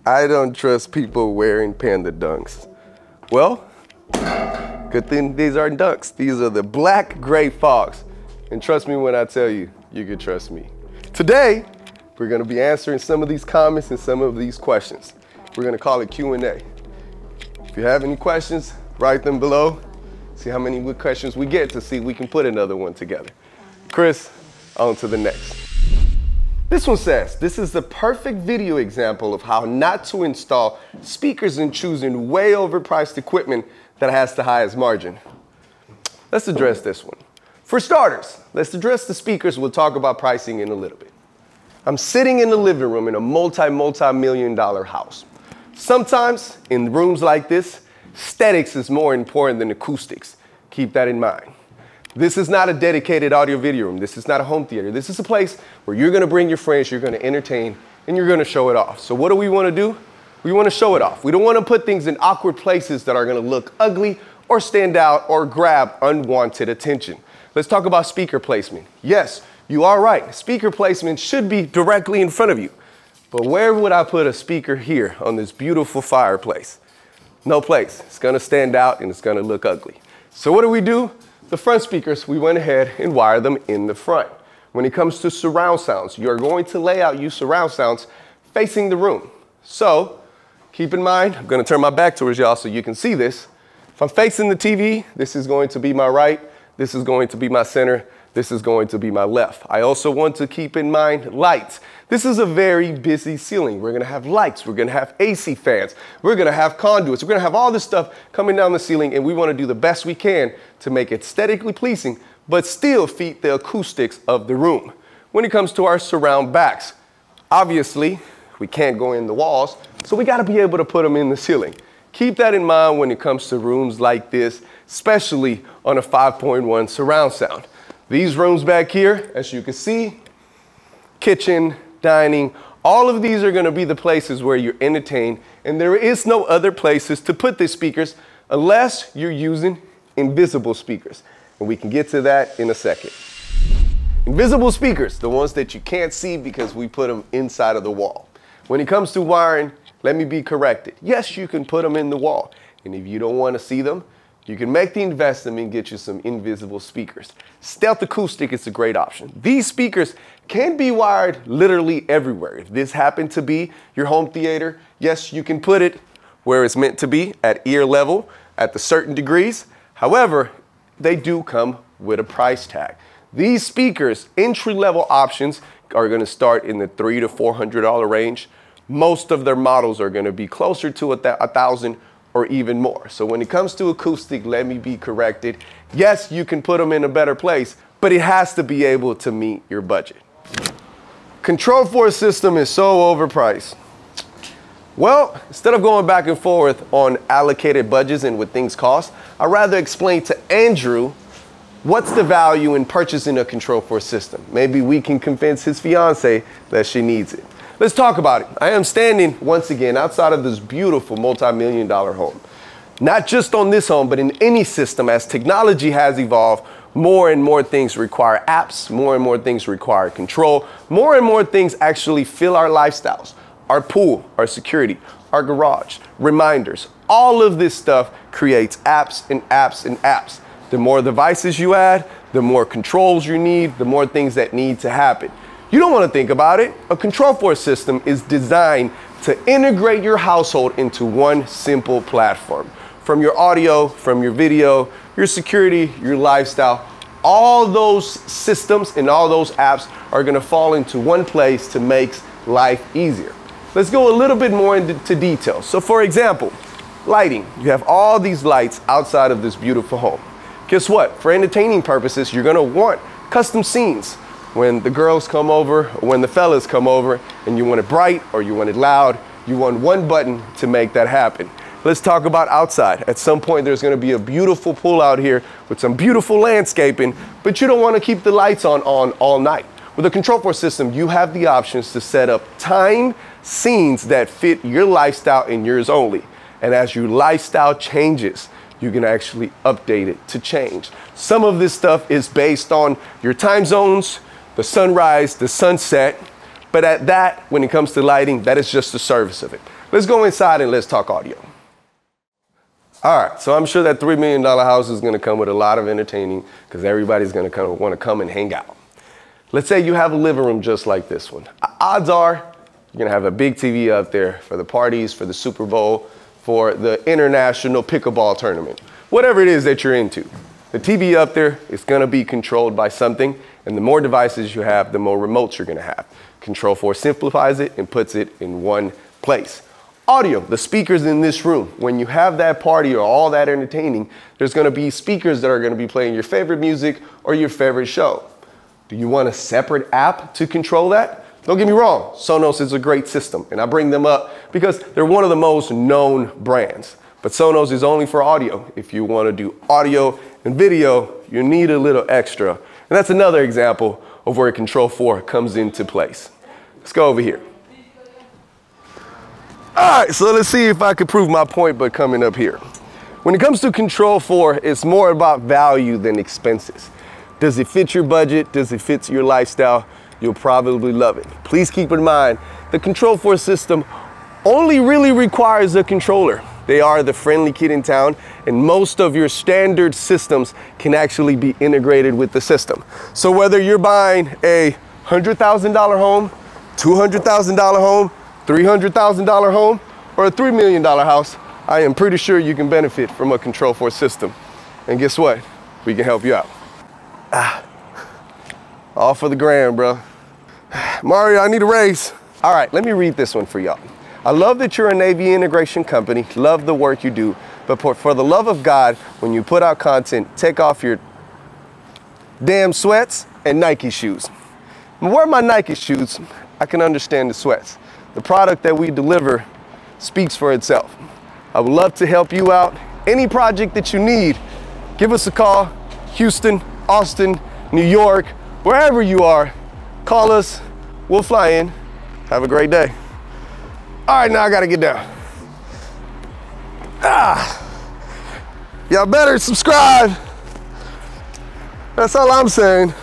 I don't trust people wearing Panda Dunks. Well, good thing these aren't Dunks. These are the black gray fogs. And trust me when I tell you, you can trust me. Today, we're gonna be answering some of these comments and some of these questions. We're gonna call it Q&A. If you have any questions, write them below. See how many good questions we get to see if we can put another one together. Chris, on to the next. This one says, this is the perfect video example of how not to install speakers and choosing way overpriced equipment that has the highest margin. Let's address this one. For starters, let's address the speakers. We'll talk about pricing in a little bit. I'm sitting in the living room in a multi-million-dollar house. Sometimes in rooms like this, aesthetics is more important than acoustics. Keep that in mind. This is not a dedicated audio video room. This is not a home theater. This is a place where you're gonna bring your friends, you're gonna entertain, and you're gonna show it off. So what do we wanna do? We wanna show it off. We don't wanna put things in awkward places that are gonna look ugly or stand out or grab unwanted attention. Let's talk about speaker placement. Yes, you are right. Speaker placement should be directly in front of you. But where would I put a speaker here on this beautiful fireplace? No place. It's gonna stand out and it's gonna look ugly. So what do? The front speakers, we went ahead and wired them in the front. When it comes to surround sounds, you're going to lay out your surround sounds facing the room. So keep in mind, I'm gonna turn my back towards y'all so you can see this. If I'm facing the TV, this is going to be my right, this is going to be my center, this is going to be my left. I also want to keep in mind lights. This is a very busy ceiling. We're gonna have lights, we're gonna have AC fans, we're gonna have conduits, we're gonna have all this stuff coming down the ceiling, and we wanna do the best we can to make it aesthetically pleasing, but still feed the acoustics of the room. When it comes to our surround backs, obviously, we can't go in the walls, so we gotta be able to put them in the ceiling. Keep that in mind when it comes to rooms like this, especially on a 5.1 surround sound. These rooms back here, as you can see, kitchen, dining, all of these are gonna be the places where you're entertained, and there is no other places to put these speakers unless you're using invisible speakers. And we can get to that in a second. Invisible speakers, the ones that you can't see because we put them inside of the wall. When it comes to wiring, let me be corrected. Yes, you can put them in the wall. And if you don't wanna see them, you can make the investment and get you some invisible speakers. Stealth Acoustic is a great option. These speakers can be wired literally everywhere. If this happened to be your home theater, yes, you can put it where it's meant to be, at ear level, at the certain degrees. However, they do come with a price tag. These speakers, entry-level options, are gonna start in the $300 to $400 range. Most of their models are gonna be closer to $1,000 or even more. So when it comes to acoustic, let me be corrected. Yes, you can put them in a better place, but it has to be able to meet your budget. Control4 system is so overpriced. Well, instead of going back and forth on allocated budgets and what things cost, I'd rather explain to Andrew what's the value in purchasing a Control4 system. Maybe we can convince his fiance that she needs it. Let's talk about it. I am standing once again outside of this beautiful multi-million-dollar home. Not just on this home, but in any system, as technology has evolved, more and more things require apps, more and more things require control, more and more things actually fill our lifestyles. Our pool, our security, our garage, reminders, all of this stuff creates apps and apps and apps. The more devices you add, the more controls you need, the more things that need to happen. You don't want to think about it. A Control4 system is designed to integrate your household into one simple platform. From your audio, from your video, your security, your lifestyle, all those systems and all those apps are going to fall into one place to make life easier. Let's go a little bit more into detail. So for example, lighting. You have all these lights outside of this beautiful home. Guess what? For entertaining purposes, you're going to want custom scenes. When the girls come over, or when the fellas come over, and you want it bright or you want it loud, you want one button to make that happen. Let's talk about outside. At some point, there's gonna be a beautiful pool out here with some beautiful landscaping, but you don't wanna keep the lights on all night. With a Control4 system, you have the options to set up timed scenes that fit your lifestyle and yours only. And as your lifestyle changes, you can actually update it to change. Some of this stuff is based on your time zones, the sunrise, the sunset, But at that, when it comes to lighting, that is just the service of it. Let's go inside and let's talk audio. All right, so I'm sure that $3 million house is gonna come with a lot of entertaining because everybody's gonna wanna come and hang out. Let's say you have a living room just like this one. Odds are you're gonna have a big TV up there for the parties, for the Super Bowl, for the international pickleball tournament, whatever it is that you're into. The TV up there is gonna be controlled by something, and the more devices you have, the more remotes you're gonna have. Control4 simplifies it and puts it in one place. Audio, the speakers in this room. When you have that party or all that entertaining, there's gonna be speakers that are gonna be playing your favorite music or your favorite show. Do you want a separate app to control that? Don't get me wrong, Sonos is a great system, and I bring them up because they're one of the most known brands. But Sonos is only for audio. If you want to do audio and video, you need a little extra. And that's another example of where Control4 comes into place. Let's go over here. All right, so let's see if I could prove my point by coming up here. When it comes to Control4, it's more about value than expenses. Does it fit your budget? Does it fit your lifestyle? You'll probably love it. Please keep in mind, the Control4 system only really requires a controller. They are the friendly kid in town, and most of your standard systems can actually be integrated with the system. So whether you're buying a $100,000 home, $200,000 home, $300,000 home, or a $3 million house, I am pretty sure you can benefit from a Control4 system. And guess what? We can help you out. All for the gram, bro. Mario, I need a raise. All right, let me read this one for y'all. I love that you're a Navy integration company, love the work you do, but for the love of God, when you put out content, take off your damn sweats and Nike shoes. When I wear my Nike shoes, I can understand the sweats. The product that we deliver speaks for itself. I would love to help you out. Any project that you need, give us a call. Houston, Austin, New York, wherever you are, call us, we'll fly in. Have a great day. All right, now I gotta get down. Y'all better subscribe. That's all I'm saying.